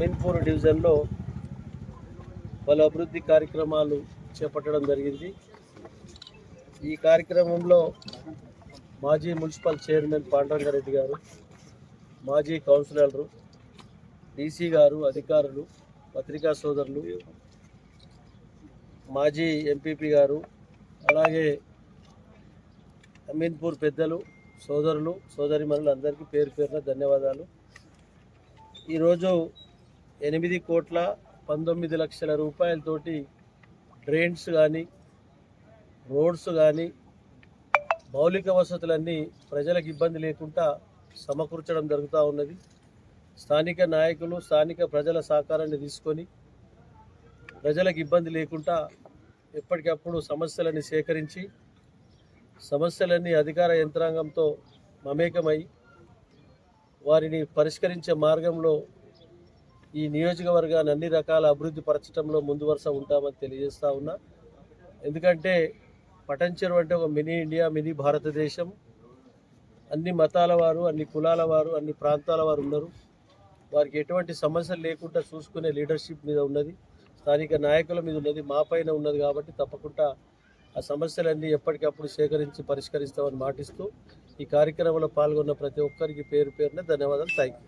అమీన్పూర్ డివిజన్లో పలు అభివృద్ధి కార్యక్రమాలు చేపట్టడం జరిగింది. ఈ కార్యక్రమంలో మాజీ మున్సిపల్ చైర్మన్ పాండురంగారెడ్డి గారు, మాజీ కౌన్సిలర్లు, డీసీ గారు, అధికారులు, పత్రికా సోదరులు, మాజీ ఎంపీపీ గారు, అలాగే అమీన్పూర్ పెద్దలు, సోదరులు, సోదరిమణులు అందరికీ పేరు పేరున ధన్యవాదాలు. ఈరోజు 8,19,00,000 రూపాయలతోటి డ్రైన్స్ కానీ, రోడ్స్ కానీ, మౌలిక వసతులన్నీ ప్రజలకు ఇబ్బంది లేకుండా సమకూర్చడం జరుగుతూ ఉన్నది. స్థానిక నాయకులు, స్థానిక ప్రజల సహకారాన్ని తీసుకొని ప్రజలకు ఇబ్బంది లేకుండా ఎప్పటికప్పుడు సమస్యలని సేకరించి సమస్యలన్నీ అధికార యంత్రాంగంతో మమేకమై వారిని పరిష్కరించే మార్గంలో ఈ నియోజకవర్గాన్ని అన్ని రకాల అభివృద్ధి పరచడంలో ముందు వరుస ఉంటామని తెలియజేస్తూ ఉన్నా. ఎందుకంటే పటంచెరు అంటే ఒక మినీ ఇండియా, మినీ భారతదేశం. అన్ని మతాల వారు, అన్ని కులాల వారు, అన్ని ప్రాంతాల వారు ఉన్నారు. వారికి ఎటువంటి సమస్యలు లేకుండా చూసుకునే లీడర్షిప్ మీద ఉన్నది, స్థానిక నాయకుల మీద ఉన్నది, మా పైన ఉన్నది. కాబట్టి తప్పకుండా ఆ సమస్యలన్నీ ఎప్పటికప్పుడు సేకరించి పరిష్కరిస్తామని మాటిస్తూ ఈ కార్యక్రమంలో పాల్గొన్న ప్రతి ఒక్కరికి పేరు పేరున ధన్యవాదాలు. Thank you.